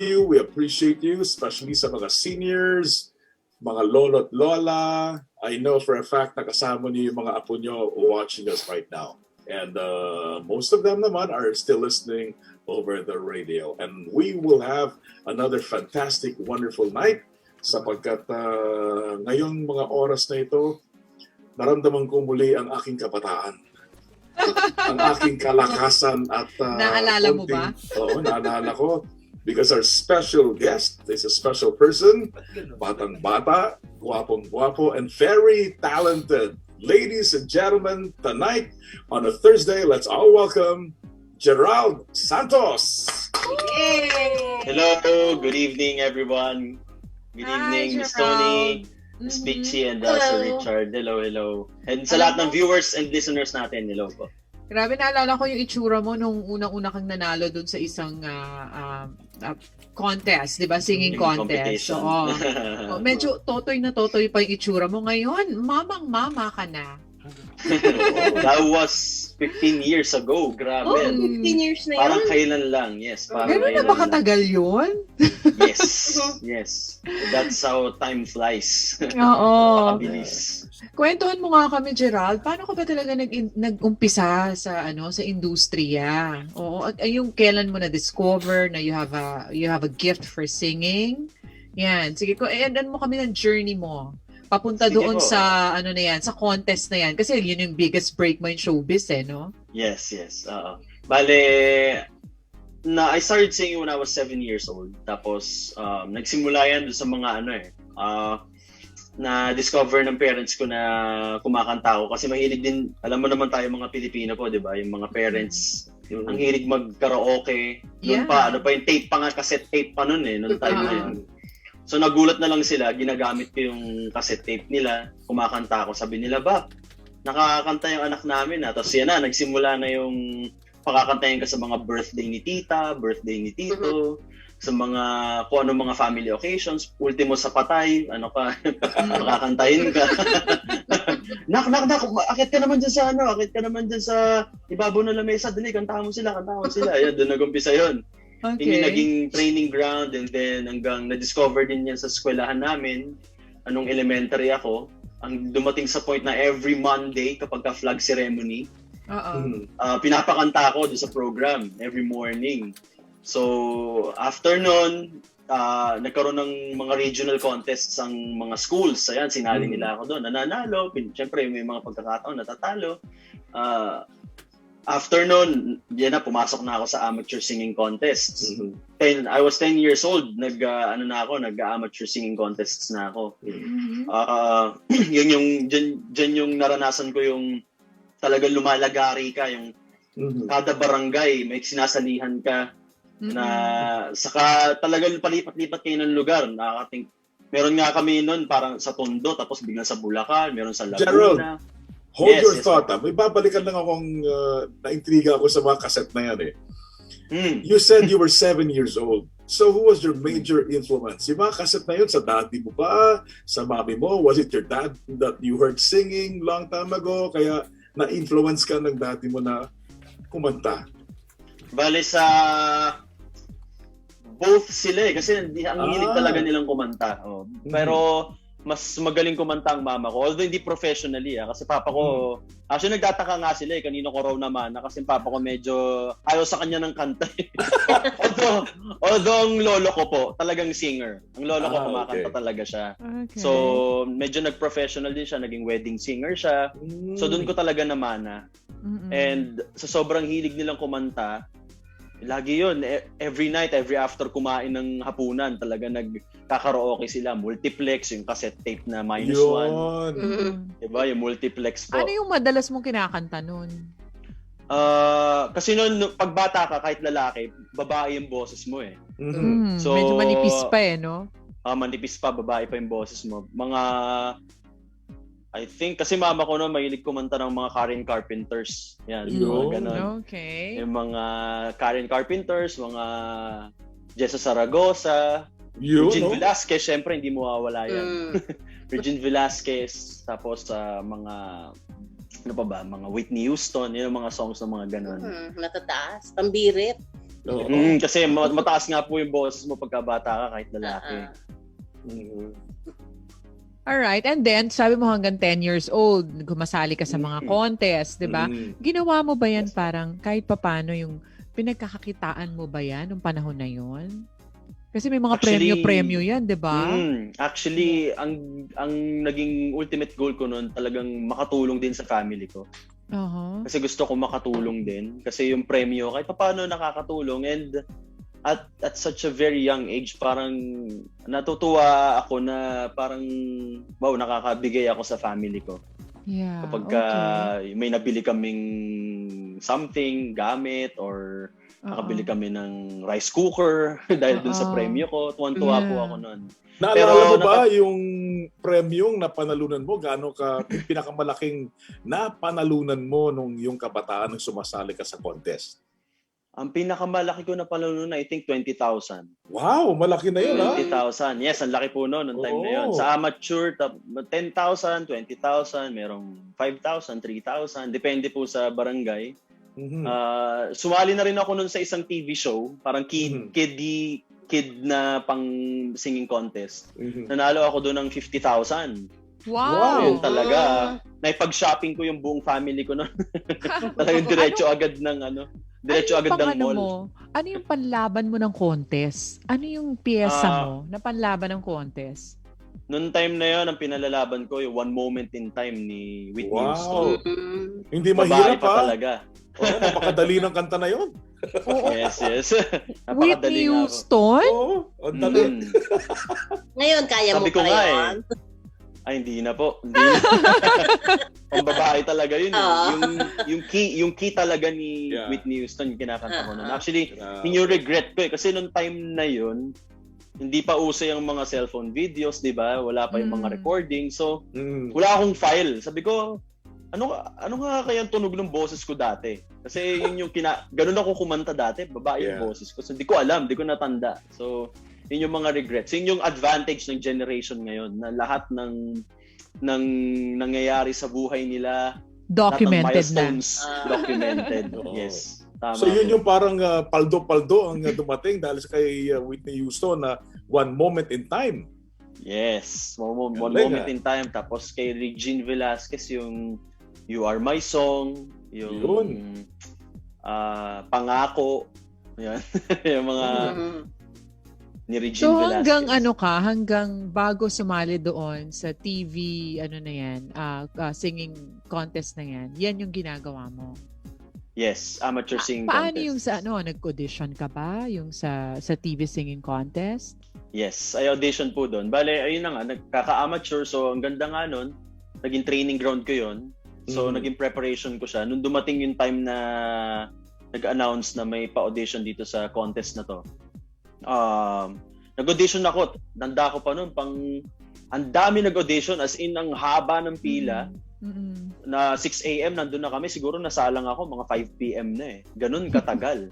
you. We appreciate you, especially sa mga seniors, mga lolo at lola. I know for a fact na kasama niyo yung mga apo niyo watching us right now. And most of them naman are still listening over the radio. And we will have another fantastic, wonderful night sapagkat ngayong mga oras na ito, naramdaman ko muli ang aking kabataan. Ang aking kalakasan at Naalala mo ba? Oo, naalala ko. Because our special guest is a special person, batang-bata, guwapong-guwapo, and very talented. Ladies and gentlemen, tonight on a Thursday, let's all welcome Gerald Santos. Yay! Hello, good evening everyone. Good evening, Miss Tony, Miss Pixie, and Sir Richard. Hello, hello. And sa lahat ng viewers and listeners natin, hello po. Grabe, naalala ko yung itsura mo nung unang-una kang nanalo doon sa isang contest, di ba? Singing contest. Oo. Medyo totoy na totoy pa yung itsura mo. Ngayon, mamang-mama ka na. That was 15 years ago. Grabe. Oh, 15 years na yun. Parang kailan lang. Yes, parang Gano'n na kailan ba lang. katagal yun? Yes, yes. That's how time flies. Oo. Mabilis. Kwentuhan mo nga kami, Gerald. Paano ka ba talaga nag-umpisa sa sa industriya? Oo, at yung kailan mo na-discover na you have a gift for singing? Yan. Sige ko, ano mo kami ng journey mo. Papunta Sige doon po. sa sa contest na yan. Kasi yun yung biggest break mo in showbiz no? Yes, yes. Bale, I started singing when I was 7 years old. Tapos, nagsimula yan doon sa mga na-discover ng parents ko na kumakanta ako. Kasi mahilig din, alam mo naman tayo mga Pilipino po, di ba? Yung mga parents, ang hilig mag-karaoke. Noon pa, yung tape pa nga, cassette tape pa noon noong time na yun. So nagulat na lang sila, ginagamit ko yung cassette tape nila, kumakanta ako. Sabi nila, ba, nakakanta yung anak namin. Tapos yan na, nagsimula na yung pakakantayin ka sa mga birthday ni tita, birthday ni tito, sa mga, kung ano mga family occasions, ultimo sa patay, makakantayin ka. Nak, akit ka naman dyan sa akit ka naman dyan sa ibabaw ng lamesa, dali, kantahan mo sila. Ayan, doon nag-umpisa yun. Okay. Yung naging training ground, and then hanggang na-discover din yan sa eskwelahan namin, anong elementary ako, ang dumating sa point na every Monday, kapag ka-flag ceremony, pinapakanta ako doon sa program, every morning. So, after nun, nagkaroon ng mga regional contests ang mga schools. Ayan, sinali nila ako doon. Nananalo. Siyempre, may mga pagkakataon, natatalo. After nun, yan na, pumasok na ako sa amateur singing contests. I was 10 years old, nag-amateur singing contests na ako. Dyan yung naranasan ko yung talagang lumalagari ka, yung kada barangay, may sinasalihan ka, na saka talagang palipat-lipat kayo ng lugar. Meron nga kami noon parang sa Tondo, tapos biglang sa Bulacan, meron sa Laguna. Gerald, hold Yes, your yes, thought. May babalikan lang akong naintriga ako sa mga cassette na yan You said you were 7 years old. So who was your major influence? Yung mga cassette na yun, sa daddy mo ba? Sa mami mo? Was it your dad that you heard singing long time ago? Kaya na-influence ka ng daddy mo na kumanta? Bale sa both sila kasi ang hilig talaga nilang kumanta. Pero mas magaling kumanta ang mama ko. Although hindi professionally kasi papa ko, actually nagtataka nga sila kanino ko raw naman kasi papa ko medyo ayaw sa kanya ng kanta. although ang lolo ko po, talagang singer. Ang lolo ko kumakanta talaga siya. Okay. So medyo nag-professional din siya, naging wedding singer siya. So doon ko talaga namana. And sa sobrang hilig nilang kumanta, lagi yun, every night, every after kumain ng hapunan, talaga nagkakaraoke sila, multiplex, yung cassette tape na -1. Diba? Yung multiplex po. Ano yung madalas mong kinakanta nun? Kasi noon, pag bata ka, kahit lalaki, babae yung boses mo So, medyo manipis pa no? Manipis pa, babae pa yung boses mo. I think, kasi mama ko noon, mahilig kumanta ng mga Karen Carpenters. Yan, mga ganon. Okay. Yung mga Karen Carpenters, mga Jessa Zaragoza, Regine Velasquez, syempre hindi mo mawawala yan. Regine Velasquez, tapos mga mga Whitney Houston, yun ang mga songs ng mga ganon. Natataas, tambirit. Oo. Kasi mataas nga po yung boses mo pagkabata ka kahit lalaki. Mhm. Alright, and then, sabi mo hanggang 10 years old, gumasali ka sa mga contest, di ba? Mhm. Ginawa mo ba yan parang kahit papano yung pinagkakakitaan mo ba yan nung panahon na yon? Kasi may mga Actually, premyo-premyo yan, di ba? Actually, ang naging ultimate goal ko noon talagang makatulong din sa family ko. Kasi gusto ko makatulong din. Kasi yung premyo, kahit paano nakakatulong. And at such a very young age, parang natutuwa ako na parang, wow, nakakabigay ako sa family ko. Yeah, Kapag may nabili kaming something, gamit, or nakabili kami ng rice cooker dahil dun sa premyo ko, tuwan-tuwa po ako nun. Naalala mo ba yung premyong napanalunan mo? Gaano ka, yung pinakamalaking napanalunan mo nung yung kabataan nung sumasali ka sa contest? Ang pinakamalaki ko na panalunan, I think 20,000. Wow, malaki na yun, 20,000. Yes, ang laki po noon, noong time na yun. Sa amateur, 10,000, 20,000, merong 5,000, 3,000. Depende po sa barangay. Sumali na rin ako noon sa isang TV show, parang kid na pang singing contest. Nanalo ako doon ng 50,000. Wow! Yun talaga. Naipag-shopping ko yung buong family ko noon. Talagang diretso agad ng diretso agad ng mall. Ano yung panlaban mo ng contest? Ano yung piyesa mo na panlaban ng contest? Noong time na yon, ang pinalalaban ko yung One Moment in Time ni Whitney Houston. Hindi mahirap pa talaga. Napakadali ng kanta na yon. Yes. Whitney Houston? Oo, ang dali. Ngayon, kaya mo pa yun? Ay, hindi na po. Hindi na. Ang babae talaga yun. Yung key talaga ni Whitney Houston, yung kinakanta ko nun. Actually, yun yung regret ko kasi nung time na yun, hindi pa uso yung mga cellphone videos, di ba? Wala pa yung mga recording. So, wala akong file. Sabi ko, ano nga kaya ang tunog ng boses ko dati? Kasi yun yung ganun ako kumanta dati, babae yung boses ko. So, hindi ko alam, hindi ko natanda. So, yun yung mga regrets. Yun yung advantage ng generation ngayon na lahat ng nangyayari sa buhay nila, documented na. Documented. Yes. Tama. So yun yung parang paldo-paldo ang dumating dahil sa kay Whitney Houston na One Moment in Time. Yes. One Moment in Time. Tapos kay Regine Velasquez yung You Are My Song. Yung Pangako. Yan. Yung mga ni Regine Velasquez. So hanggang bago sumali doon sa TV, singing contest na yan, yan yung ginagawa mo? Yes, amateur singing contest. Paano contest. yung nag-audition ka ba? Yung sa TV singing contest? Yes, I audition po doon. Bale, ayun na nga, nagkaka-amateur, so ang ganda nga nun, naging training ground ko yun. So, naging preparation ko siya. Nung dumating yung time na nag-announce na may pa-audition dito sa contest na to, nag-audition ako. Nanda ko pa noon ang dami nag-audition, as in ang haba ng pila. Na 6 a.m. nandun na kami, siguro nasalang ako mga 5 p.m. na Ganun katagal.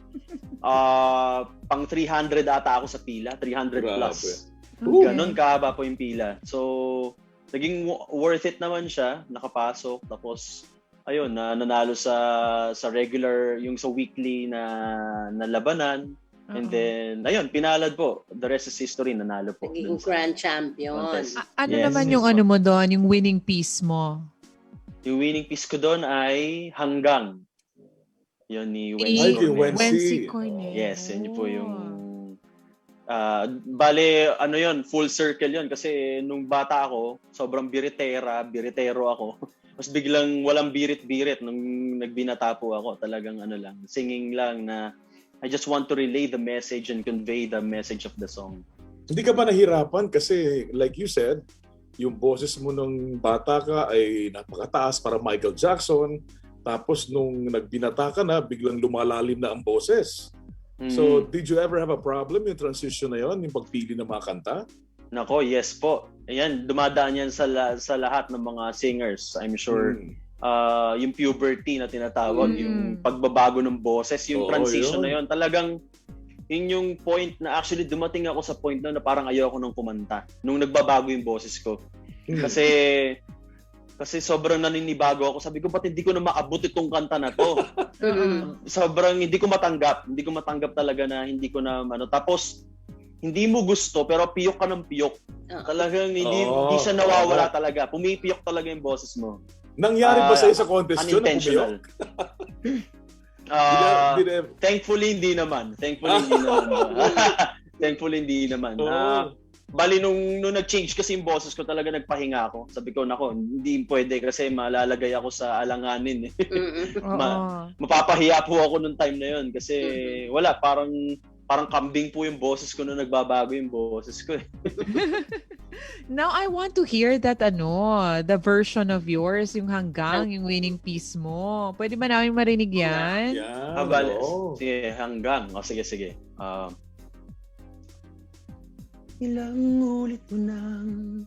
Pang 300 ata ako sa pila, 300 plus. Ganun kahaba po yung pila. So naging worth it naman siya, nakapasok, tapos ayun, nanalo sa regular, yung sa weekly na labanan. And then, ayun, pinalad po. The rest is history, nanalo po. Naging grand champion. Naman yung mo doon, yung winning piece mo? Yung winning piece ko doon ay Hanggang. Yun ni Wency Cornell. Yes, yun po yung bale, yun, full circle yun. Kasi nung bata ako, sobrang biritero ako. Mas biglang walang birit-birit nung nagbinata po ako. Talagang singing lang na I just want to relay the message and convey the message of the song. Hindi ka ba nahirapan? Kasi like you said, yung boses mo nung bata ka ay napakataas para Michael Jackson. Tapos nung nagbinata ka na, biglang lumalalim na ang boses. So, did you ever have a problem yung transition na yon, yung pagpili ng mga kanta? Nako, yes po. Ayan, dumadaan yan sa lahat ng mga singers. I'm sure yung puberty na tinatawag, yung pagbabago ng boses, yung transition na yon. Talagang yun yung point na actually dumating ako sa point na parang ayaw ako nang kumanta nung nagbabago yung boses ko. Kasi Kasi sobrang naninibago ako. Sabi ko, ba't hindi ko na maabot itong kanta na to? Sobrang hindi ko matanggap. Hindi ko matanggap talaga na hindi ko na Tapos, hindi mo gusto, pero piyok ka ng piyok. Talagang hindi siya nawawala talaga. Pumipiyok talaga yung boses mo. Nangyari ba sa contest yun na unintentional. Thankfully, hindi naman. Thankfully, hindi naman. Bali, nung nag-change kasi yung boses ko, talaga nagpahinga ako. Sabi ko, nako, hindi pwede kasi malalagay ako sa alanganin. Mapapahiya po ako nung time na yun. Kasi wala, parang kambing po yung boses ko nung nagbabago yung boses ko. Now, I want to hear that, the version of yours, yung hanggang, yung winning piece mo. Pwede ba namin marinig yan? Bali, sige, hanggang. Sige. Ilang ulit mo nang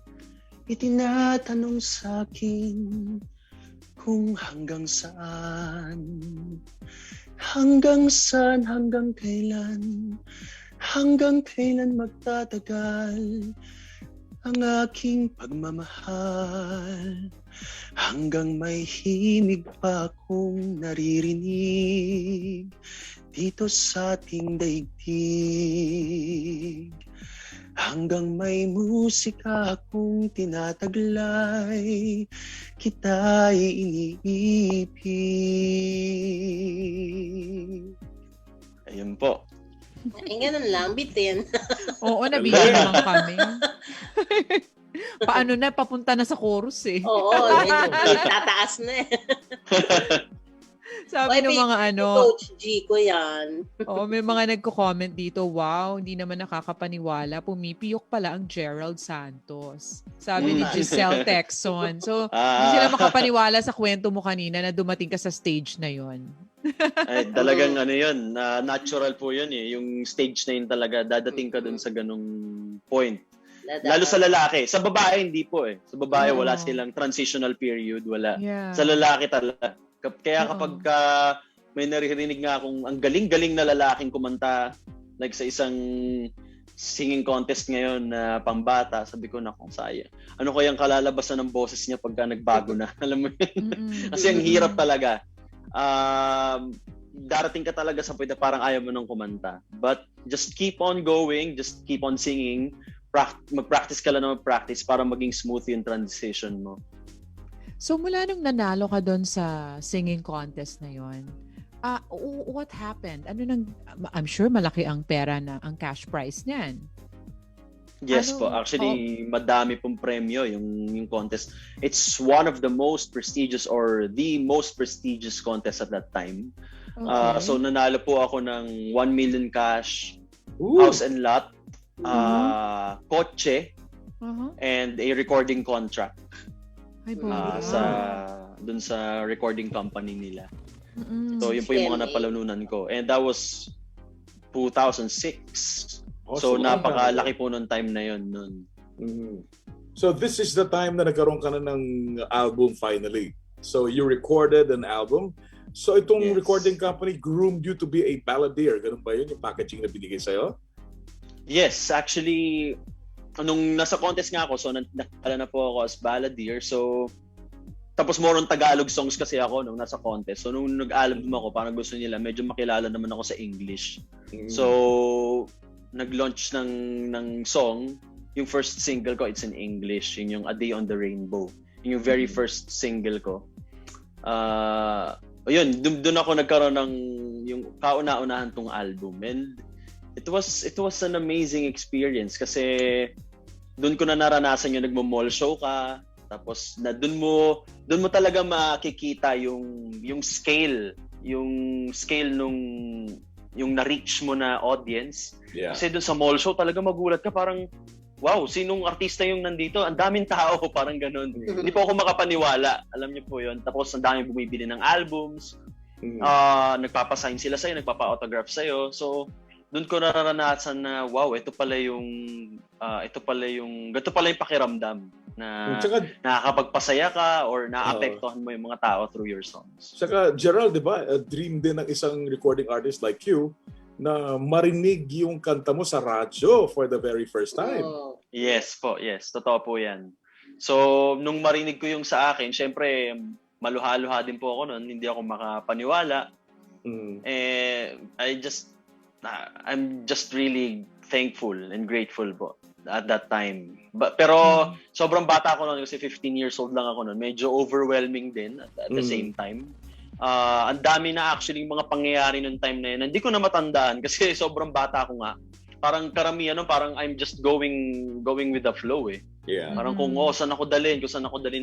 itinatanong sa akin kung hanggang saan, hanggang kailan magtatagal ang aking pagmamahal, hanggang may himig pa akong naririnig dito sa ating daigdig. Hanggang may musika akong tinataglay, kita'y iniibig. Ayun po. Ay, ganun lang, bitin. Oo, nabigyan naman kami. Paano na? Papunta na sa chorus eh. Oo, tataas na eh. Sabi ng mga Coach G ko yan. Oo, may mga nagko-comment dito, wow, hindi naman nakakapaniwala. Pumipiyok pala ang Gerald Santos. Sabi ni Giselle Texon. So, hindi sila makapaniwala sa kwento mo kanina na dumating ka sa stage na yon. Ay, talagang yun, natural po yun eh. Yung stage na yun talaga, dadating ka dun sa ganung point. Lalo sa lalaki. Sa babae, hindi po eh. Sa babae, wala silang transitional period, wala. Yeah. Sa lalaki talaga. Kaya kapag may naririnig nga akong ang galing-galing na lalaking kumanta, like sa isang singing contest ngayon na pambata, sabi ko, naku, sayang. Ano kayang kalalabasan ng boses niya pagka nagbago na? Alam mo yun? Kasi ang hirap talaga. Darating ka talaga sa point na parang ayaw mo nang kumanta. But just keep on going, just keep on singing. Mag-practice ka lang na mag-practice para maging smooth yung transition mo. So mula nung nanalo ka doon sa singing contest na yon, what happened? I'm sure malaki ang pera na ang cash prize niyan. Yes po, actually madami pong premyo yung contest. It's one of the most prestigious or the most prestigious contest at that time. Okay. So nanalo po ako ng 1 million cash, house and lot, kotse, and a recording contract. Dun sa recording company nila. So yun po yung mga napalanunan ko. And that was 2006. So napakalaki po nung time na yun nun. So this is the time na nagkaroon ka na ng album finally. So you recorded an album. So itong recording company groomed you to be a balladeer. Ganun ba yun yung packaging na binigay sa'yo? Yes, actually nung nasa contest nga ako, so nakala na po ako as balladeer. So, tapos more on Tagalog songs kasi ako nung nasa contest. So, nung nag-album ako, parang gusto nila, medyo makilala naman ako sa English. So, nag-launch ng song. Yung first single ko, it's in English. Yun yung A Day on the Rainbow. Yun yung very first single ko. Yun, dun ako nagkaroon ng yung kauna-unahan tong album. And it was an amazing experience kasi doon ko na naranasan yung nagmo-mall show ka, tapos na doon mo talaga makikita yung scale nung yung na-reach mo na audience. Yeah. Kasi doon sa mall show talaga magulat ka, parang wow, sinong artista yung nandito? Ang daming tao, parang ganun. Hindi po ako makapaniwala. Alam niyo po 'yun. Tapos ang daming bumibili ng albums. Nagpapa-sign sila sa'yo, nagpapa-autograph sa'yo. So doon ko naranasan na wow, ito pala yung pakiramdam na nakakapagpasaya ka or naapektuhan mo yung mga tao through your songs. Saka Gerald, 'di ba? A dream din ng isang recording artist like you na marinig yung kanta mo sa radyo for the very first time. Yes po, yes. Totoo po 'yan. So, nung marinig ko yung sa akin, syempre, maluha-luha din po ako noon. Hindi ako makapaniwala. I'm just really thankful and grateful po at that time. Pero sobrang bata ako noon kasi 15 years old lang ako noon. Medyo overwhelming din at the same time. Ang dami na actually mga pangyayari noong time na yun. Hindi ko na matandaan kasi sobrang bata ako nga. Parang karamihan, parang I'm just going with the flow eh. Yeah. Parang kung saan ako dalhin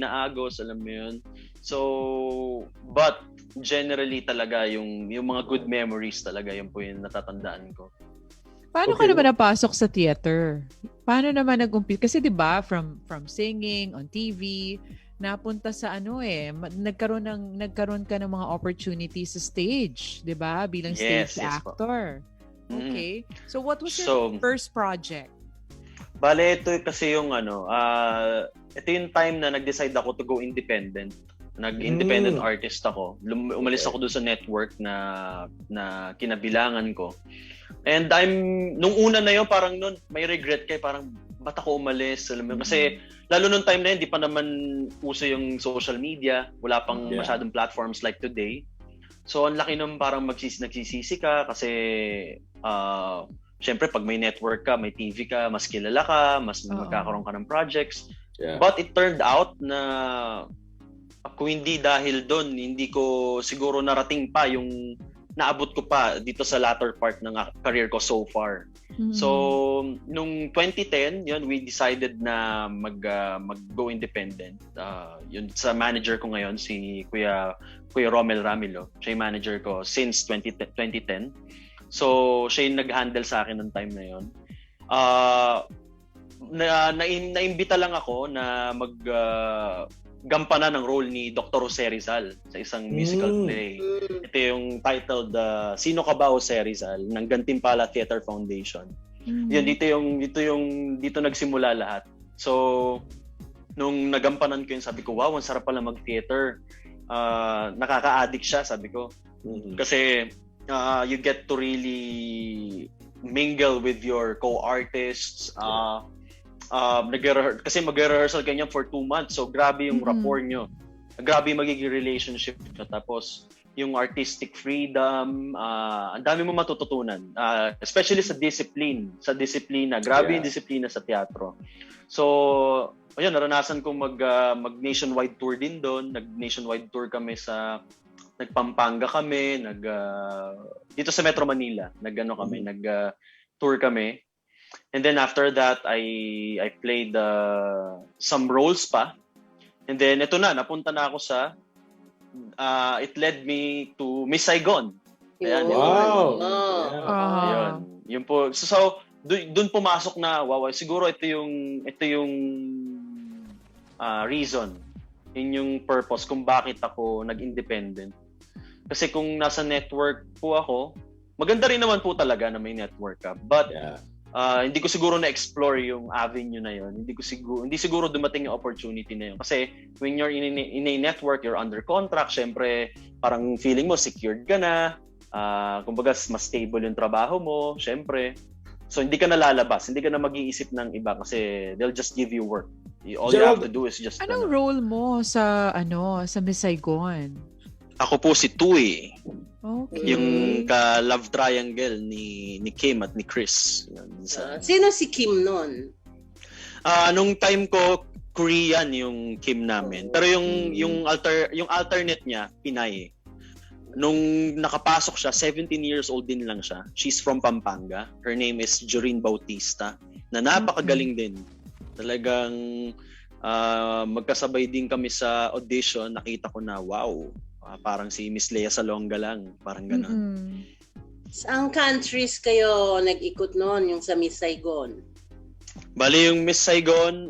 na agos, alam mo yun. So, but generally talaga yung mga good memories talaga yun po yung natatandaan ko. Paano ka naman napasok sa theater? Paano naman nag-umpisa? Kasi 'di ba from singing on TV, napunta sa nagkaroon ka ng mga opportunities sa stage, 'di ba? Bilang stage actor. Okay. So what was your first project? Bale, ito kasi yung ito yung time na nag-decide ako to go independent. Nag-independent artist ako. Umalis ako doon sa network na kinabilangan ko. And nung una na yun, parang nun, may regret kayo, parang, ba't ako umalis? Alam mo, kasi, lalo nung time na yun, di pa naman uso yung social media. Wala pang masyadong platforms like today. So, ang laki nung parang nagsisisi ka kasi, syempre, pag may network ka, may TV ka, mas kilala ka, mas magkakaroon ka ng projects. Yeah. But it turned out na kung hindi dahil doon, hindi ko siguro narating pa yung naabot ko pa dito sa latter part ng career ko so far. So, nung 2010, yun, we decided na mag-go independent. Yun, sa manager ko ngayon, si Kuya Romel Ramilo. Siya yung manager ko since 2010. So, siya yung nag-handle sa akin ng time na yun. Naimbita lang ako na gampanan ng role ni Dr. Jose Rizal sa isang musical play. Ito yung titled Sino Ka Ba Jose Rizal ng Gantimpala Theater Foundation. Yan, dito nagsimula lahat. So nung nagampanan ko yun, sabi ko, wow, ang sarap pala mag-theater. Nakaka-addict siya, sabi ko. Kasi you get to really mingle with your co-artists. Kasi mag-rehearsal ganyan for 2 months. So, grabe yung rapport nyo. Grabe yung magiging relationship nyo. Tapos, yung artistic freedom, ang dami mo matututunan. Especially sa discipline. Sa disiplina. Grabe yung disiplina sa teatro. So, ayun, naranasan kong mag-nationwide tour din doon. Nag-nationwide tour kami nagpampanga kami. Dito sa Metro Manila. Nag-tour kami. And then after that, I played some roles pa. And then ito napunta na ako sa it led me to Miss Saigon. Ayan, wow. Yun po. So doon pumasok na wow, siguro ito yung reason. Yun yung purpose kung bakit ako nag-independent. Kasi kung nasa network po ako, maganda rin naman po talaga na may network ka. But hindi ko siguro na-explore yung avenue na yun. Hindi siguro dumating yung opportunity na yun. Kasi when you're in a network, you're under contract, syempre parang feeling mo secured ka na. Kumbaga mas stable yung trabaho mo, syempre. So hindi ka na lalabas, hindi ka na mag-iisip ng iba kasi they'll just give you work. All you have to do is just Anong role mo sa Miss Saigon? Ako po si Tui. Okay. Yung ka-love triangle ni Kim at ni Chris. Sino si Kim nun? Nung time ko, Korean yung Kim namin. Pero yung alternate niya, Pinay. Nung nakapasok siya, 17 years old din lang siya. She's from Pampanga. Her name is Joreen Bautista. Na napakagaling din. Talagang magkasabay din kami sa audition. Nakita ko na, wow, parang si Miss Lea Salonga lang. Parang gano'n. Saang countries kayo nag-ikot noon, yung sa Miss Saigon? Bali, yung Miss Saigon,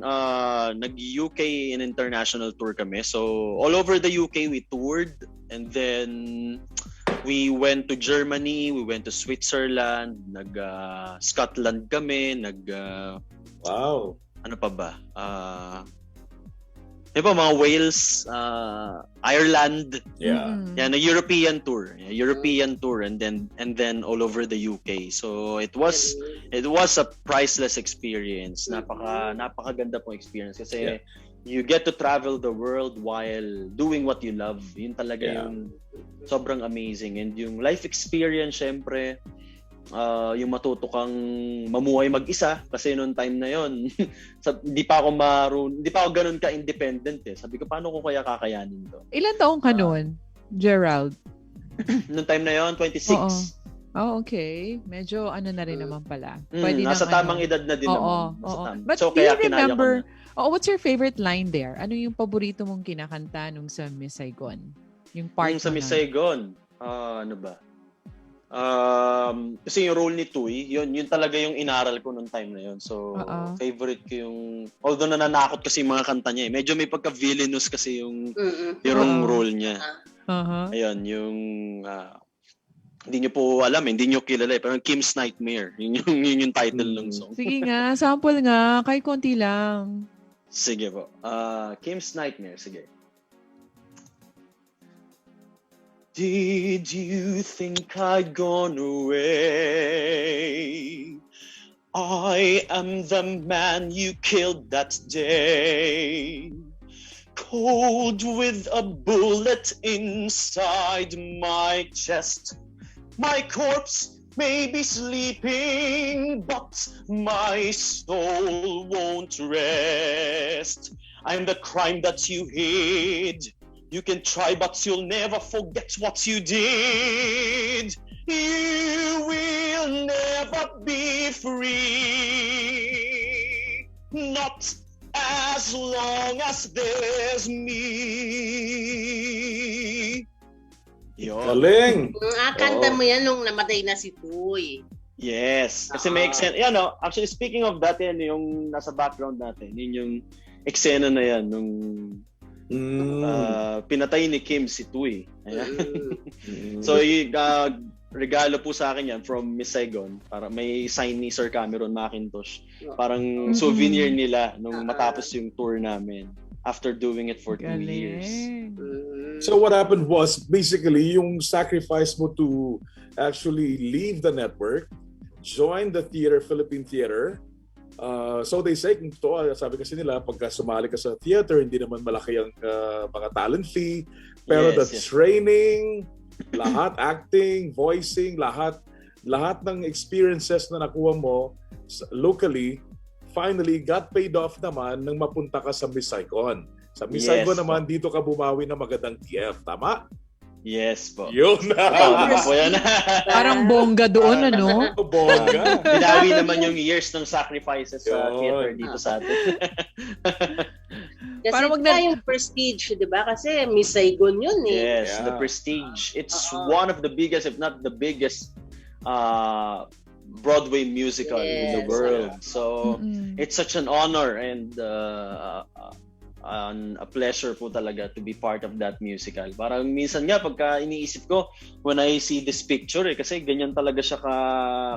nag-UK and international tour kami. So, all over the UK, we toured. And then, we went to Germany, we went to Switzerland, nag-Scotland kami, wow! Ano pa ba? Diba, mga Wales, Ireland. Yeah. Yan, a European tour. And then all over the UK. So it was a priceless experience. Napakaganda pong experience kasi you get to travel the world while doing what you love. Yun talaga yung sobrang amazing. And yung life experience, syempre, yung matuto kang mamuhay mag-isa kasi noong time na yon hindi pa ako ganun ka-independent eh. Sabi ko, paano ko kaya kakayanin to? Ilan taong ka noon, Gerald? Noong time na yon 26. Oo. Oh, okay. Medyo ano na rin naman pala. Nasa tamang edad na din naman. But so, do you kaya remember, what's your favorite line there? Ano yung paborito mong kinakanta nung sa Miss Saigon? Yung part sa Miss Saigon, ano ba? Kasi yung role ni Tuy, yun talaga yung inaral ko nung time na yun. So, favorite ko yung, although nananakot kasi yung mga kanta niya eh. Medyo may pagka-villainous kasi yung role niya. Ayun, yung, hindi nyo po alam, hindi nyo kilala eh. Pero Kim's Nightmare, yun yung title ng song. Sige nga, sample nga, kahit konti lang. Sige po. Kim's Nightmare, sige. Did you think I'd gone away? I am the man you killed that day. Cold with a bullet inside my chest. My corpse may be sleeping, but my soul won't rest. I'm the crime that you hid. You can try, but you'll never forget what you did. You will never be free. Not as long as there's me. Yun. Galing! Kanta mo yan nung namatay na si Tuy. Yes. Kasi may eksena. Yan, no? Actually, speaking of that, yan, yung nasa background natin, yun yung eksena na yan, nung pinatay ni Kim si Tuy. So, regalo po sa akin yan from Miss Saigon. Para may sign ni Sir Cameron Macintosh. Parang souvenir nila nung matapos yung tour namin after doing it for 2 years. So what happened was basically yung sacrifice mo to actually leave the network, join the theater, Philippine Theater. So they say, kung totoo, sabi kasi nila, pagka sumali ka sa theater, hindi naman malaki ang mga talent fee. Pero the training, lahat acting, voicing, lahat ng experiences na nakuha mo locally, finally got paid off naman nang mapunta ka sa Miss Saigon. Sa Miss Saigon naman, dito ka bumawi ng magandang TF. Tama? Yes po. Yun na. Parang bongga doon, ano? Bongga. Binawi naman yung years ng sacrifices sa theater dito sa atin. Kasi parang yung Prestige, di ba? Kasi Miss Saigon yun eh. Yes, the Prestige. It's one of the biggest, if not the biggest, Broadway musical in the world. So, it's such an honor and a pleasure po talaga to be part of that musical. Parang minsan nga pagka iniisip ko when I see this picture kasi ganyan talaga siya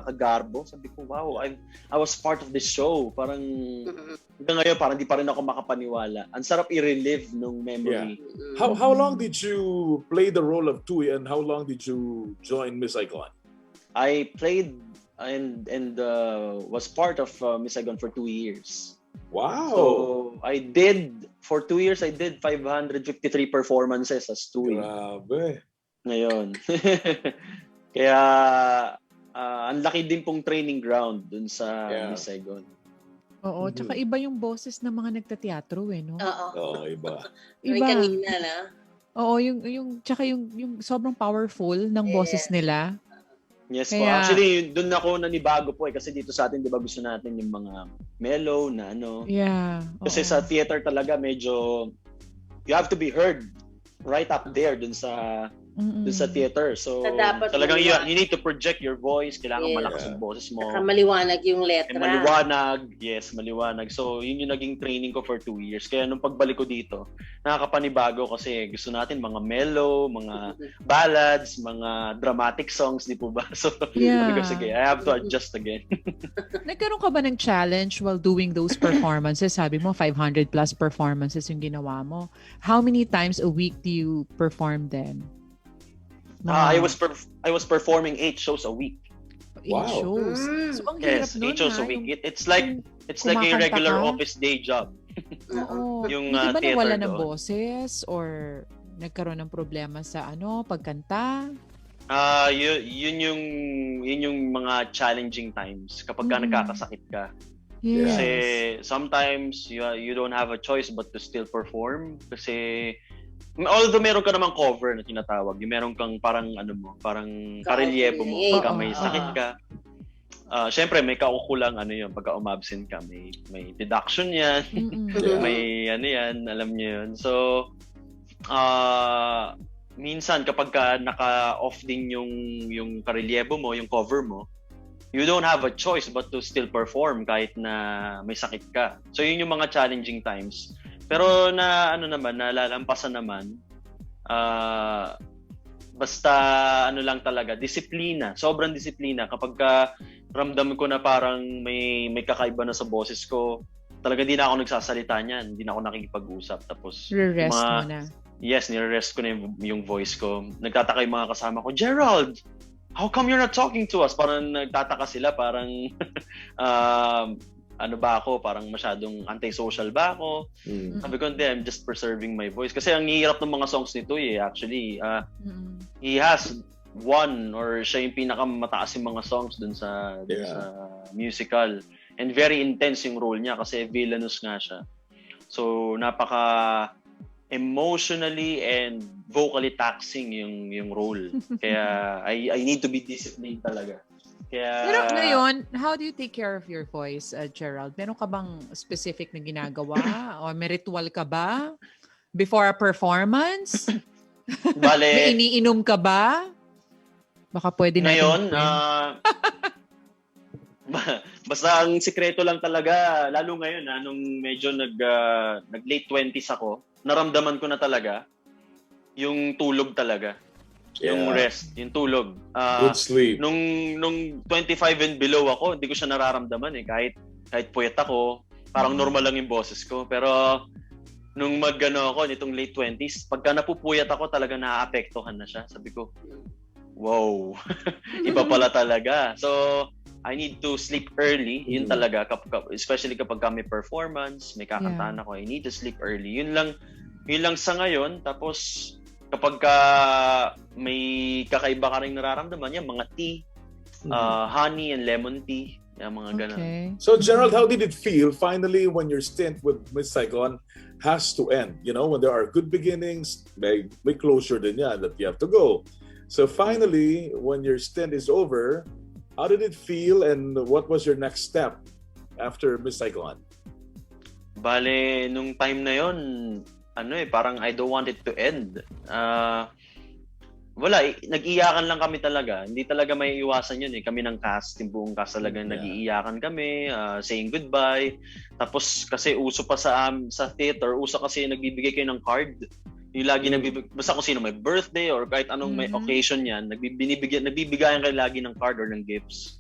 kagarbo. Sabi ko, wow, I was part of this show. Parang hanggang ngayon parang di pa rin ako makapaniwala. Ang sarap i-relive nung memory. Yeah. How long did you play the role of Tuy and how long did you join Miss Saigon? I played and was part of Miss Saigon for 2 years. Wow. So, for 2 years, I did 553 performances as Tuy. Grabe. Ngayon. Kaya, ang laki din pong training ground dun sa Miss Saigon. Oo, tsaka iba yung boses ng mga nagtateatro eh, no? Oo, iba. Iba. Kanina na. Oo, tsaka yung sobrang powerful ng boses nila. Yes po. Actually, doon ako nanibago po kasi dito sa atin, di ba, gusto natin yung mga mellow na ano. Yeah. Kasi sa theater talaga medyo you have to be heard right up there dun sa theater. So, talagang you need to project your voice. Kailangan malakas yung boses mo. Saka maliwanag yung letra. Maliwanag. So, yun yung naging training ko for 2 years. Kaya nung pagbalik ko dito, nakakapanibago kasi gusto natin mga mellow, mga ballads, mga dramatic songs, di po ba? So, sige, I have to adjust again. Nagkaroon ka ba ng challenge while doing those performances? Sabi mo, 500 plus performances yung ginawa mo. How many times a week do you perform then? I was performing 8 shows a week. 8 shows. So ang hirap nun, 8 shows a week. It's like a regular office day job. Oo. Yung, Hindi ba theater nawala ng doon. boses or nagkaroon ng problema sa pagkanta? Yun yung mga challenging times kapag ka Mm. nagkakasakit ka. Yes. Kasi sometimes you don't have a choice but to still perform kasi although meron ka namang cover na tinatawag, yung meron kang parang karelyebo mo Ka-alternate. pagka may Oo, sakit oo. ka. Syempre may kaukulang pagka umabsent ka, may deduction yan, Mm-mm. Yeah. may yan, alam niyo yun. So minsan kapag ka naka-off din yung karelyebo mo, yung cover mo, you don't have a choice but to still perform kahit na may sakit ka. So yun yung mga challenging times. Pero nalalampasan naman. Basta lang talaga, disiplina. Sobrang disiplina. Kapag ka ramdam ko na parang may kakaiba na sa boses ko, talaga di na ako nagsasalita niyan. Hindi na ako nakikipag-usap. Tapos Re-rest mo na. Yes, nire-rest ko na yung voice ko. Nagtataka yung mga kasama ko, Gerald, how come you're not talking to us? Parang nagtataka sila, parang ano ba ako? Parang masyadong antisocial ba ako? Sabi ko, hindi, I'm just preserving my voice. Kasi ang hirap ng mga songs nito actually. Mm-mm. He has one or siya yung pinakamataas yung mga songs dun sa musical. And very intense yung role niya kasi villainous nga siya. So, napaka emotionally and vocally taxing yung role. Kaya I need to be disciplined talaga. Kaya Pero ngayon, how do you take care of your voice, Gerald? Meron ka bang specific na ginagawa? O may ritual ka ba? Before a performance? May bale iniinom ka ba? Baka pwede natin ngayon gawin. basta ang sikreto lang talaga lalo ngayon nung medyo nag late 20s ako, naramdaman ko na talaga yung tulog talaga. Yung rest, yung tulog. Good sleep. Nung 25 and below ako, hindi ko siya nararamdaman kahit puyat ako, parang normal lang yung boses ko. Pero nung ako nitong late 20s, pagka napupuyat ako, talaga naaapektuhan na siya. Sabi ko, wow, iba pala talaga. So, I need to sleep early. Yun talaga, especially kapag may performance, may kakantahan ako, I need to sleep early. Yun lang sa ngayon. Tapos, kapag may kakaiba ka rin nararamdaman, mga tea, honey and lemon tea, mga ganun. Okay. So, Gerald, how did it feel finally when your stint with Miss Saigon has to end? You know, when there are good beginnings, may closure din yan that you have to go. So finally, when your stint is over, how did it feel and what was your next step after Miss Saigon? Bale, nung time na yon, parang I don't want it to end. Wala, nag-iyakan lang kami talaga. Hindi talaga may iwasan yun Kami ng cast, yung buong cast talagang nag-iiyakan kami, saying goodbye. Tapos kasi uso pa sa theater, uso kasi nagbibigay kayo ng card. Yung lagi basta kung sino may birthday or kahit anong may occasion yan, nagbibigayan kayo lagi ng card or ng gifts.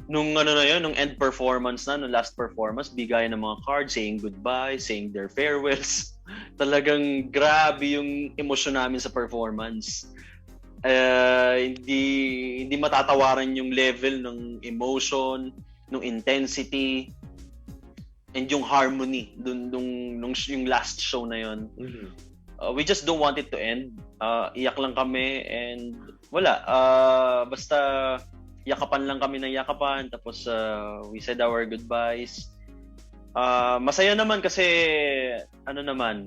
Nung nung end performance nung last performance, bigayan ng mga cards, saying goodbye, saying their farewells. Talagang grabe yung emosyon namin sa performance. Hindi matatawaran yung level ng emotion, ng intensity, and yung harmony nung yung last show na yon. We just don't want it to end. Iyak lang kami and wala. Basta yakapan lang kami ng yakapan. Tapos we said our goodbyes. Masaya naman kasi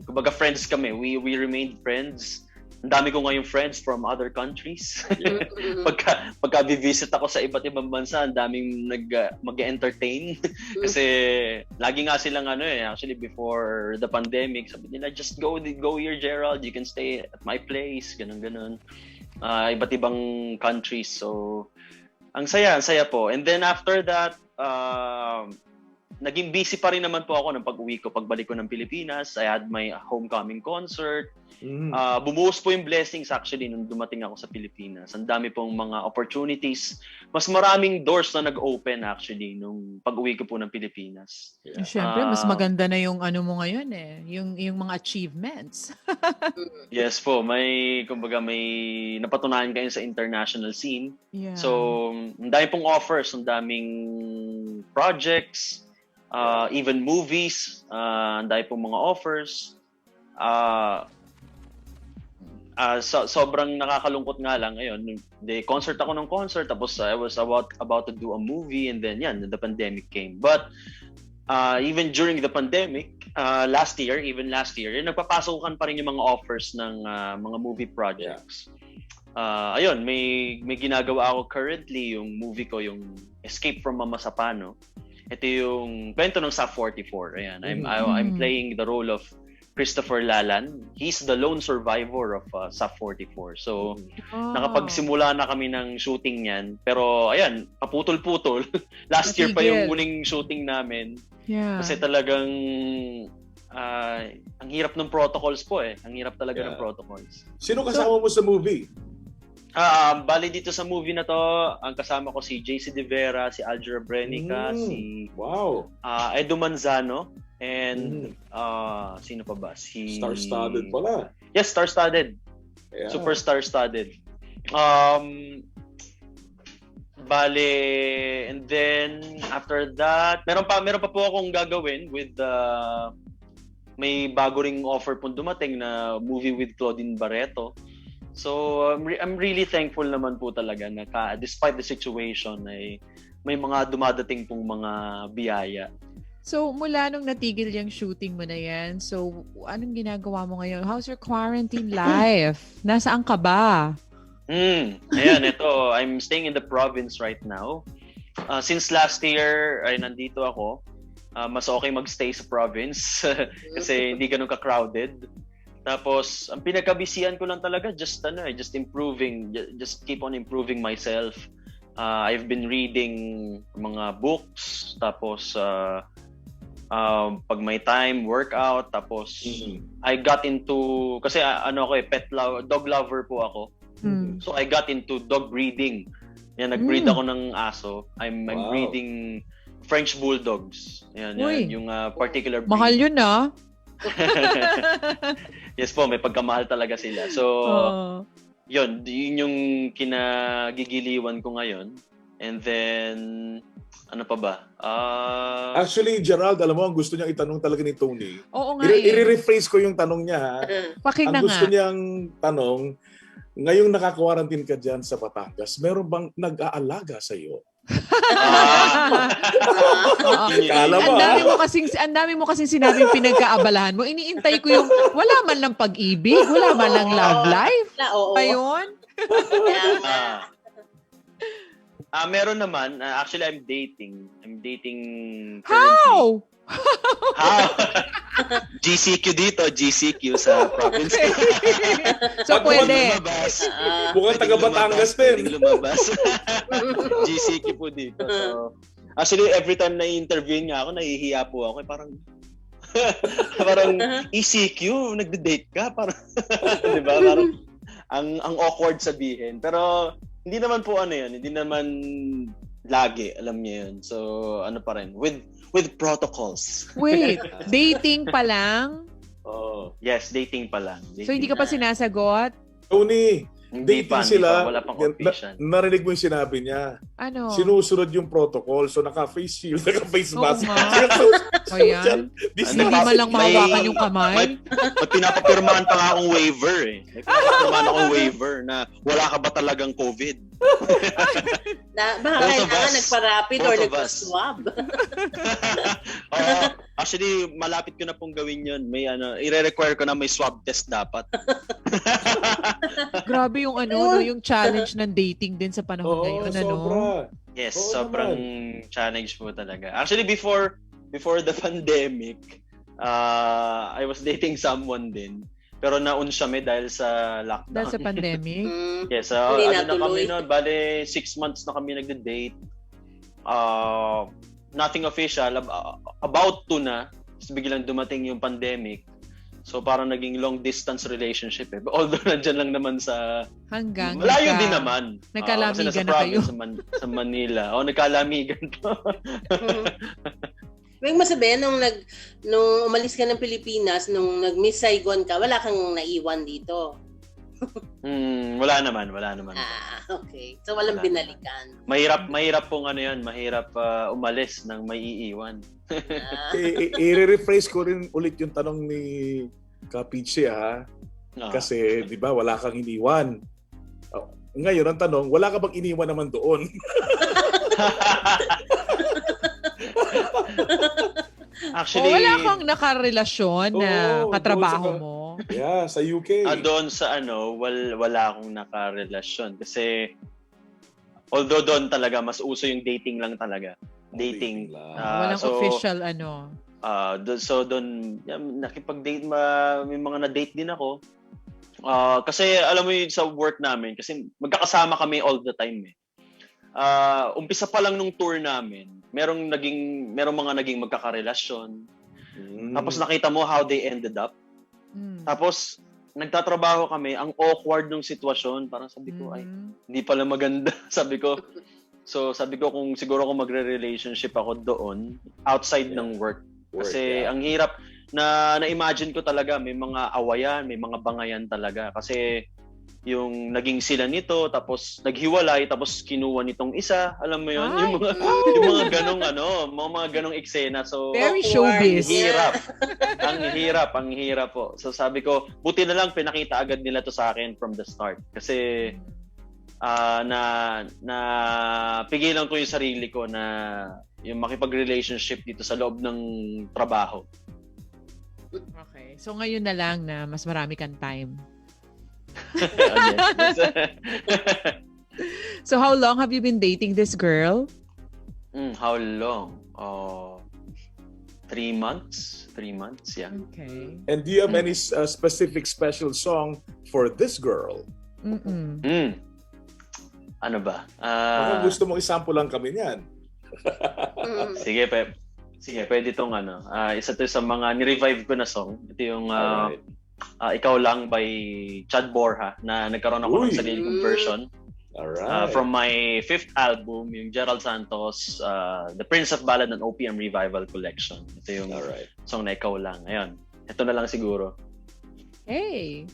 kumbaga friends kami. We remained friends. Ang dami ko ngayong friends from other countries. Pagka visit ako sa iba't ibang bansa, ang daming mag-entertain. Kasi lagi nga silang actually before the pandemic, sabi nila, just go here, Gerald. You can stay at my place. Ganun. Iba't ibang countries. So, ang saya po. And then after that, naging busy pa rin naman po ako ng pag-uwi ko, pagbalik ko ng Pilipinas. I had my homecoming concert. Bumuhos po yung blessings actually nung dumating ako sa Pilipinas. Ang dami pong mga opportunities. Mas maraming doors na nag-open actually nung pag-uwi ko po ng Pilipinas. Siyempre, mas maganda na yung mo ngayon yung mga achievements. Yes po, may napatunayan kayo sa international scene. Yeah. So, ang dami pong offers, ang daming projects. even movies, ang dami pong mga offers. Sobrang nakakalungkot nga lang ngayon. Concert ako ng concert, tapos I was about to do a movie, and then the pandemic came. But even during the pandemic, last year, nagpapasukan pa rin yung mga offers ng mga movie projects. Ayun, may ginagawa ako currently, yung movie ko, yung Escape from Mama Sapano. Ito yung kwento ng SAF 44. Ayan, I'm playing the role of Christopher Lalan. He's the lone survivor of SAF 44. So, nakapagsimula na kami ng shooting niyan. Pero, ayan, paputol-putol. Last year pa yung muling shooting namin. Yeah. Kasi talagang, ang hirap ng protocols po eh. Ang hirap talaga ng protocols. Sino kasama mo sa movie? Bali dito sa movie na to, ang kasama ko si JC De Vera, si Alger Brenica, si Edo Manzano, and sino pa ba? Si Star-studded pala. Yes, star-studded. Yeah. Super star-studded. Bale, and then after that, meron pa po akong gagawin with may bago ring offer po dumating na movie with Claudine Barreto. So, I'm really thankful naman po talaga na despite the situation ay may mga dumadating pong mga biyaya. So, mula nung natigil yung shooting mo na yan, so, anong ginagawa mo ngayon? How's your quarantine life? Nasaan ka ba? Ayan, ito. I'm staying in the province right now. Since last year, ay nandito ako. Mas okay magstay sa province kasi hindi ganun ka-crowded. Tapos, ang pinagkabisihan ko lang talaga, just improving, just keep on improving myself. I've been reading mga books, tapos pag may time, workout, tapos I got into, kasi dog lover po ako. So I got into dog breeding. Yan, nag-breed ako ng aso. I'm breeding French Bulldogs. Yan, yung particular breed. Mahal yun Yes po, may pagkamahal talaga sila. So, yun yung kinagigiliwan ko ngayon. And then, ano pa ba? Actually, Gerald, alam mo, ang gusto niyang itanong talaga ni Tony. Oo nga I-rephrase ko yung tanong niya, ha? Pakinggan ang gusto niyang tanong, ngayong naka-quarantine ka dyan sa Batangas, meron bang nag-aalaga sa iyo? Ang dami mo kasing sinabing pinagkaabalahan mo. Iniintay ko yung wala man lang pag-ibig, wala man lang love life. Ayun. Meron naman. Actually, I'm dating currently. How? GCQ dito, GCQ sa province. So, pwede. Mukhang taga Batangas din. GCQ po dito. So, actually, every time na-interview nga ako, nahihiya po ako. Parang ECQ, nagde-date ka. Parang, di ba? Parang, ang awkward sabihin. Pero, hindi naman po yun. Hindi naman lagi, alam niyo yun. So, ano pa rin. With protocols. Wait, dating pa lang? Yes, dating pa lang. So, hindi ka pa sinasagot? Tony, dating sila. Wala pang official. Narinig mo yung sinabi niya. Ano? Sinusunod yung protocol. So, naka-face shield, naka-face mask. Ayan. Hindi man lang mahawakan yung kamay. Pinapapirmahan pa nga akong waiver eh. Pinapapirmahan akong waiver na wala ka ba talagang COVID? Baka kailangan nagpa-rapid or nagpa-swab. Actually, malapit ko na pong gawin yun. May i-require ko na may swab test dapat. Grabe yung yung challenge ng dating din sa panahon ngayon. Sobra. Yes, sobrang challenge po talaga. Actually, before the pandemic, I was dating someone din. Pero na-unsyame dahil sa lockdown. Dahil sa pandemic? Yes, na kami noon. Bale, 6 months na kami nagde-date. Nothing official. About to na. Tapos biglang dumating yung pandemic. So parang naging long distance relationship eh. Although nandyan lang naman sa... Hanggang... Malayo din naman. Nagkalamigan na kayo. Sa Manila. Nagkalamigan to. May masabihin, nung umalis ka ng Pilipinas, nung nag-Miss Saigon ka, wala kang naiwan dito. Wala naman. Okay. So walang Wala binalikan. Mahirap pong ano yun, mahirap umalis nang may iiwan. Ah, I-rephrase ko rin ulit yung tanong ni Kapiche ha. Ah. Kasi, di ba, wala kang iniwan. Oh, ngayon, ang tanong, wala ka bang iniwan naman doon? Actually, wala kang nakarelasyon na Oo, katrabaho doon sa- mo. Yeah, sa UK. doon sa wala akong nakarelasyon kasi although doon talaga mas uso yung dating lang talaga. Dating. lang. Walang so, official so doon nakipag-date may mga na-date din ako. Kasi alam mo yun sa work namin kasi magkakasama kami all the time eh. Umpisa pa lang nung tour namin, merong mga naging magkakarelasyon. Tapos nakita mo how they ended up. Tapos nagtatrabaho kami, ang awkward ng sitwasyon, parang sabi ko ay hindi pala maganda sabi ko. So sabi ko kung siguro kung magre-relationship ako doon outside ng work. Kasi ang hirap na-imagine ko talaga may mga awayan, may mga bangayan talaga kasi yung naging sila nito tapos naghiwalay tapos kinuha nitong isa, alam mo yun, yung mga mga ganong eksena. So very showbiz. Ang hirap po. So sabi ko, buti na lang pinakita agad nila to sa akin from the start kasi na pigilan ko yung sarili ko na yung makipag-relationship dito sa loob ng trabaho. Okay. So ngayon na lang na mas marami kang time. Yes. So how long have you been dating this girl? How long? 3 months. 3 months, yeah. Okay. And do you have any specific special song for this girl? Ano ba? Baka gusto mong isample lang kami niyan. Sige, pwede itong isa to sa mga ni-revive ko na song. Ito yung Ikaw Lang by Chad Borja na nagkaroon ako ng sarili kong version. Alright. From my 5th album, yung Gerald Santos, The Prince of Ballad and OPM Revival Collection. Ito yung song na Ikaw Lang. Ayun. Ito na lang siguro. Hey.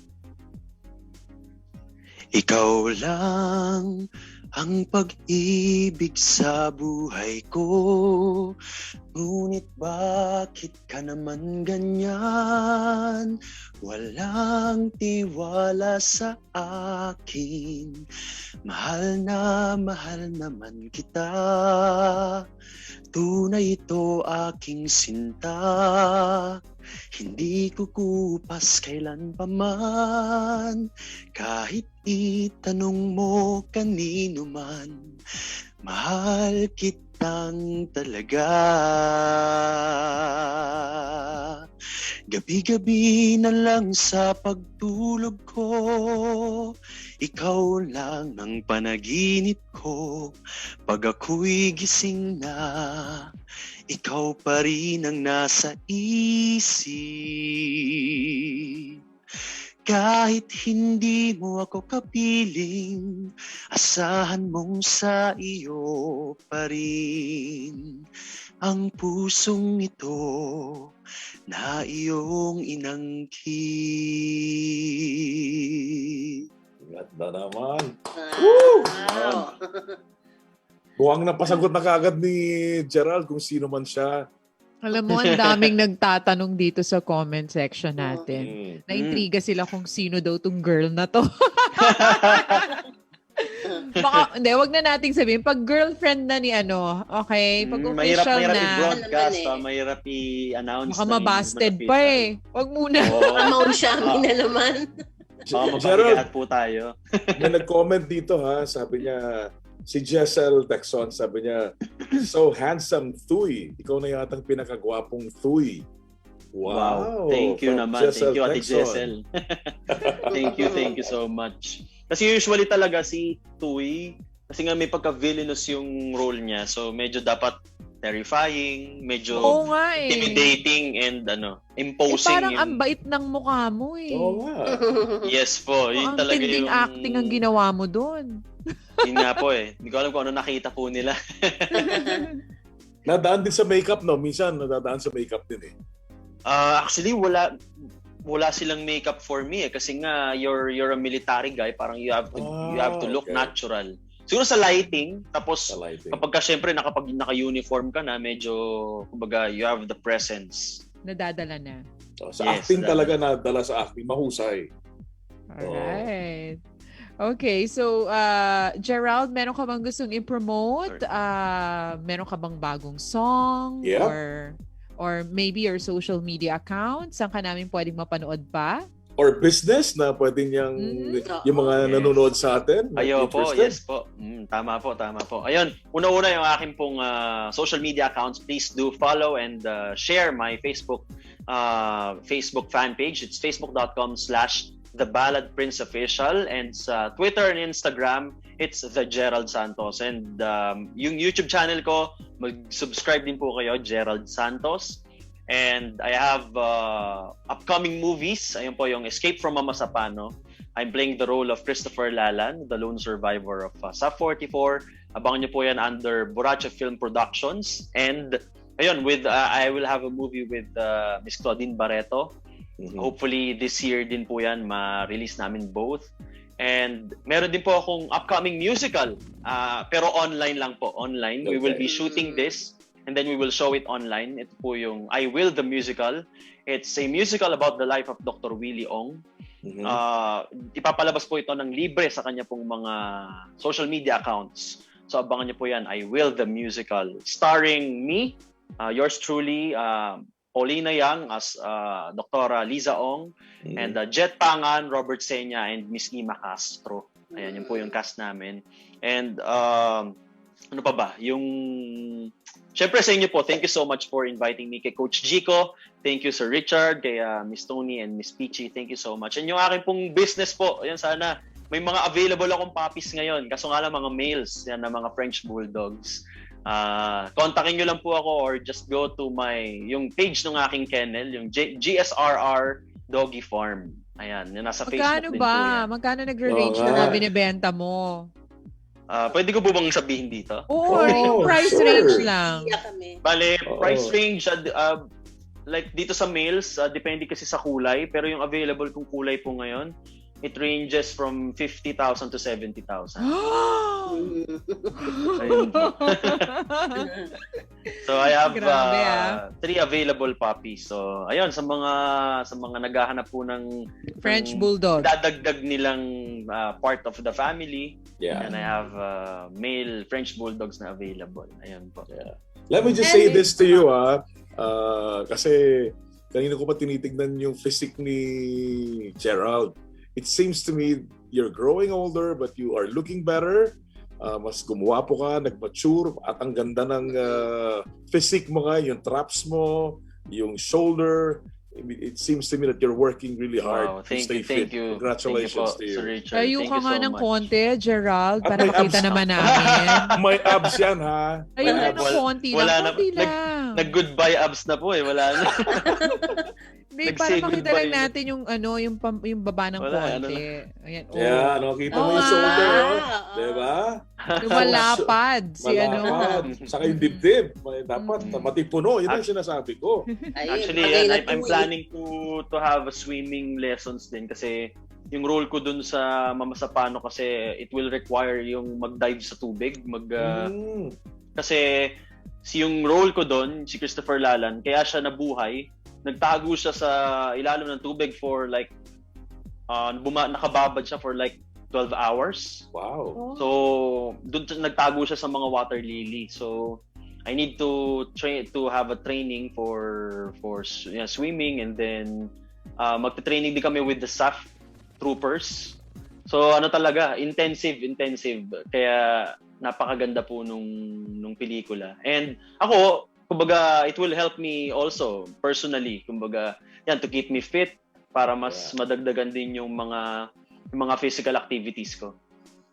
Ikaw lang ang pag-ibig sa buhay ko, ngunit bakit ka naman ganyan? Walang tiwala sa akin, mahal naman kita, tunay ito aking sinta. Hindi kukupas kailan pa man, kahit itanong mo kanino man, mahal kitang talaga. Gabi-gabi na lang sa pagtulog ko, ikaw lang ang panaginip ko. Pag ako'y gising na, ikaw pa rin ang nasa isip. Kahit hindi mo ako kapiling, asahan mong sa iyo pa rin ang pusong ito na iyong inangkin. Ganda naman. Wow. Buwang napasagot na kaagad ni Gerald kung sino man siya. Alam mo, ang daming nagtatanong dito sa comment section natin. Naintriga sila kung sino daw tong girl na to. Baka, hindi, wag na nating sabihin. Pag girlfriend na ni okay? Pag official mahirap na. i-broadcast, mahirap i-announce. Baka mabasted pa eh. Wag muna. Amount siya, na naman. Mapabigat po tayo. May nag-comment dito ha, sabi niya, si Jessel Texon, sabi niya, so handsome, Thuy. Ikaw na yatang pinakagwapong Thuy. Wow. Thank you From naman. Jessel Thank you, Ate Texon. Jessel. Thank you so much. Kasi usually talaga si Tuy, kasi nga may pagka-villainous yung role niya. So medyo dapat terrifying, medyo Oo nga eh. intimidating and imposing. Parang ang bait ng mukha mo eh. Oo nga. Yes po, yun Ang talaga tinding yung acting ang ginawa mo doon. Yun nga po eh. Hindi ko alam kung ano nakita po nila. Nadaan din sa makeup, no? Minsan nadadaan sa makeup din eh. Actually, wala. wala silang makeup for me kasi nga you're a military guy, parang you have to look okay. natural. Siguro sa lighting, tapos Sa lighting. kapag ka syempre naka-uniform ka na, medyo kumbaga you have the presence. Nadadala na. So, sa Yes, acting talaga nadala sa acting, mahusay. Alright. Okay, so Gerald, meron ka bang gustong i-promote? Meron ka bang bagong song? Yeah. Or maybe your social media account? Saan ka namin pwedeng mapanood pa? Or business na pwede niyang yung mga Yes. nanonood sa atin. Ayo po, interested. yes po. Tama po. Ayun, una-una yung aking pong social media accounts. Please do follow and share my Facebook fan page. It's facebook.com/The Ballad Prince Official, and sa Twitter and Instagram, it's The Gerald Santos. And yung YouTube channel ko, mag-subscribe din po kayo, Gerald Santos. And I have upcoming movies. Ayun po yung Escape from Mama Sapano. I'm playing the role of Christopher Lalan, the lone survivor of SAF 44. Abangan niyo po yan under Borracho Film Productions. And ayun, I will have a movie with Miss Claudine Barreto. Hopefully this year din po yan ma-release namin both. And meron din po akong upcoming musical, pero online lang po. Online. We will be shooting this and then we will show it online. Ito po yung I Will the Musical. It's a musical about the life of Dr. Willie Ong. Ipapalabas po ito ng libre sa kanya pong mga social media accounts. So abangan niyo po yan, I Will the Musical. Starring me, yours truly, Paulina Yang as Dr. Liza Ong, and Jet Pangan, Robert Senya, and Miss Ima Castro. Ayan, yun po yung cast namin. And ano pa ba? Siyempre sa inyo po, thank you so much for inviting me. Kay Coach Jico, thank you Sir Richard, kay Miss Tony and Miss Peachy, thank you so much. And yung akin pong business po, ayan, sana may mga available akong puppies ngayon. Kaso nga lang mga males, yan na mga French Bulldogs. Kontakin nyo lang po ako or just go to yung page ng aking kennel, yung GSRR Doggy Farm. Ayan, yung nasa Facebook din po yan. Magkano nagre-range na binibenta mo? Pwede ko po bang sabihin dito? Oo, yung price range lang. Bale, price range, like dito sa males, depende kasi sa kulay, pero yung available kong kulay po ngayon, it ranges from 50,000 to 70,000. Ayun po. So I have 3 available puppies. So ayun, sa mga naghahanap po ng French Bulldog, dadagdag nilang part of the family. Yeah. And I have male French Bulldogs na available. Ayun po. Yeah. Let me just say this to you, kasi kanina ko pa tinitignan yung physique ni Gerald. It seems to me you're growing older but you are looking better. Mas gumuwapo ka, nag-mature, at ang ganda ng physique mo nga, yung traps mo, yung shoulder. It seems to me that you're working really hard to stay fit. Thank you. Congratulations Thank you po, to you. Sir Richard. Tayo ka nga ng konti, Gerald, At para may makita abs. naman namin. May abs yan, ha? Ayun May na abs. ng konti lang. Konti lang. Nag-goodbye abs na po eh. Wala na. Hindi, para Nag-say makita lang goodbye. natin yung baba ng konti. Ayan, Yeah, kita mo yung shoulder, diba? Lumalapad si Malapad. Saka yung dibdib. Dapat matipuno. Yun ang sinasabi ko. Actually, I'm planning to have swimming lessons din kasi yung role ko dun sa Mama Sapano kasi it will require yung mag-dive sa tubig. Kasi yung role ko dun, si Christopher Lalan, kaya siya nabuhay. Nagtago siya sa ilalim ng tubig for like nakababad siya for like 12 hours. Wow. So, doon nagtago siya sa mga water lily. So, I need to have a training for swimming, and then magte-training din kami with the SAF troopers. So, talaga, intensive. Kaya napakaganda po nung pelikula. And ako, kumbaga, it will help me also personally, kumbaga, to keep me fit para mas madagdagan din yung mga physical activities ko.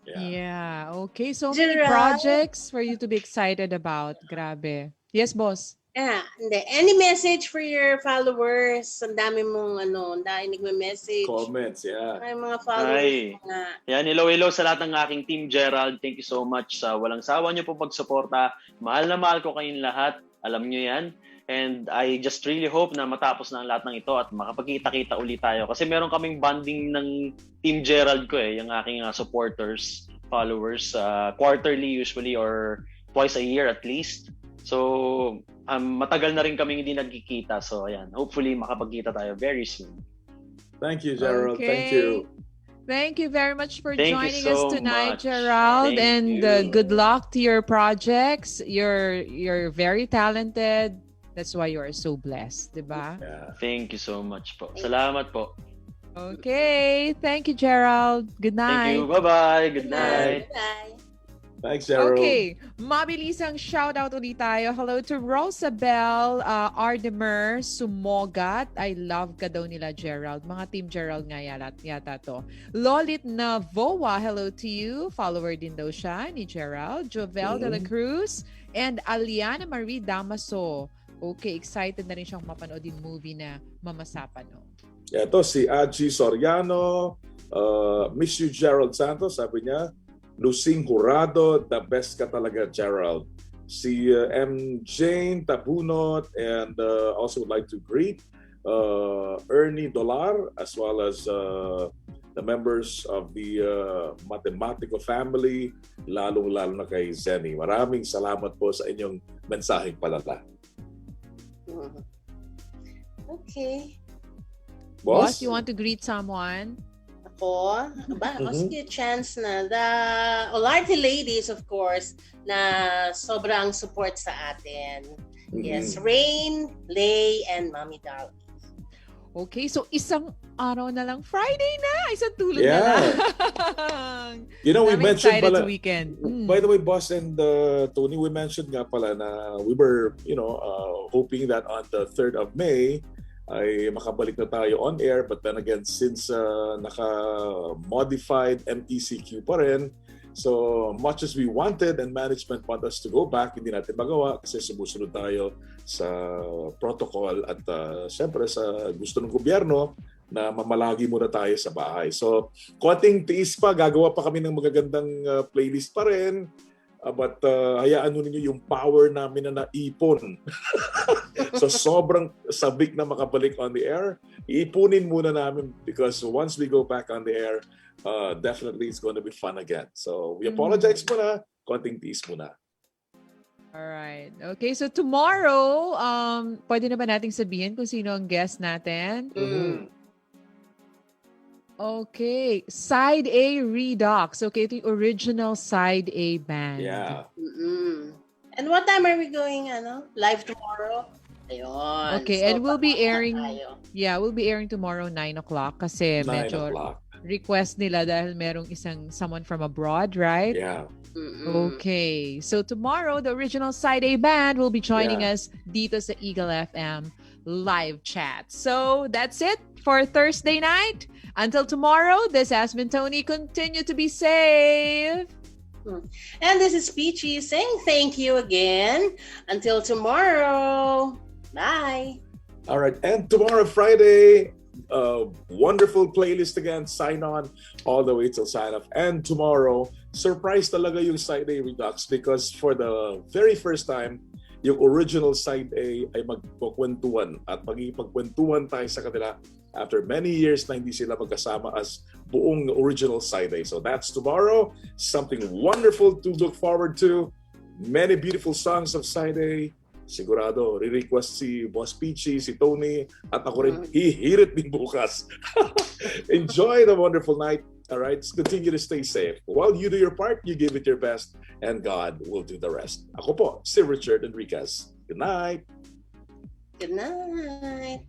Yeah, okay. So many projects for you to be excited about. Grabe. Yes, boss. Hindi. Any message for your followers? Ang dami mong ang dami nagme-message. Comments, Ay, mga followers na. Yan, hello sa lahat ng aking team, Gerald. Thank you so much sa walang sawa niyo po pagsuporta. Mahal na mahal ko kayong lahat. Alam niyo yan. And I just really hope na matapos na ang lahat ng ito at makapagkita-kita ulit tayo. Kasi meron kaming bonding ng Team Gerald ko yung aking supporters, followers, quarterly usually or twice a year at least. So, matagal na rin kaming hindi nagkikita. So, ayan, hopefully makapagkita tayo very soon. Thank you, Gerald. Okay. Thank you. Thank you very much for Thank you joining so us tonight, much. Gerald. Thank And you. good luck to your projects. You're very talented. That's why you are so blessed, diba? Yeah. Thank you so much po. Salamat po. Okay. Thank you, Gerald. Good night. Thank you. Bye-bye. Good night. Bye. Thanks, Gerald. Okay, mabilisang shoutout ulit tayo. Hello to Rosabel Ardemer Sumogat. I love ka daw nila, Gerald. Mga Team Gerald nga yata to. Lolit Navoa, hello to you. Follower din daw siya ni Gerald. Jovel de la Cruz and Aliana Marie Damaso. Okay, excited na rin siyang mapanood yung movie na Mamasapano. Ito si Aji Soriano, Miss You Gerald Santos, sabi niya. Lucing Jurado, the best ka talaga, Gerald. Si M. Jane Tabunot, and also would like to greet Ernie Dolar, as well as the members of the Mathematico family, lalong-lalo na kay Zenny. Maraming salamat po sa inyong mensaheng palala. Okay. Boss, you want to greet someone? Ako, sige, chance na. The Olarte ladies, of course, na sobrang support sa atin. Yes, Rain, Lay, and Mommy Darling. Okay, so isang araw na lang. Friday na! Isang tulog na Yeah. lang. You know, we I'm mentioned excited pala, to weekend. by the way, Boss and Tony, we mentioned nga pala na we were, hoping that on the 3rd of May, ay makabalik na tayo on air, but then again, since naka-modified MECQ pa rin, so much as we wanted and management want us to go back, hindi natin magawa kasi sumusunod tayo sa protocol at siyempre sa gusto ng gobyerno na mamalagi muna tayo sa bahay. So, konting tiis pa, gagawa pa kami ng magagandang playlist pa rin. But hayaan nyo ninyo yung power namin na naipon. So sobrang sabik na makabalik on the air. Iipunin muna namin because once we go back on the air, definitely it's going to be fun again. So we apologize muna. Konting tiis muna. Alright. Okay, so tomorrow, pwede na ba nating sabihin kung sino ang guest natin? Okay. Side A Redux. Okay, ito yung original Side A band. Yeah. And what time are we going, live tomorrow? Ayun. Okay, So, and we'll be airing, tayo. we'll be airing tomorrow 9 o'clock kasi 9 medyo o'clock. request nila dahil merong someone from abroad, right? Yeah. Okay. So tomorrow, the original Side A band will be joining us dito sa Eagle FM live chat. So that's it for Thursday night. Until tomorrow, this has been Tony. Continue to be safe. And this is Peachy saying thank you again. Until tomorrow. Bye. All right. And tomorrow, Friday, wonderful playlist again. Sign on all the way till sign off. And tomorrow, surprise talaga yung Side A Redux because for the very first time, yung original Side A ay magkukwentuhan at magigipagkwentuhan tayo sa kanila after many years na hindi sila magkasama as buong original Side A. So that's tomorrow. Something wonderful to look forward to. Many beautiful songs of Side A. Sigurado, re-request si Boss Peachy, si Tony, at ako rin hihirit din bukas. Enjoy the wonderful night. All right, continue to stay safe. While you do your part, you give it your best, and God will do the rest. Ako po, si Richard Enriquez. Good night. Good night.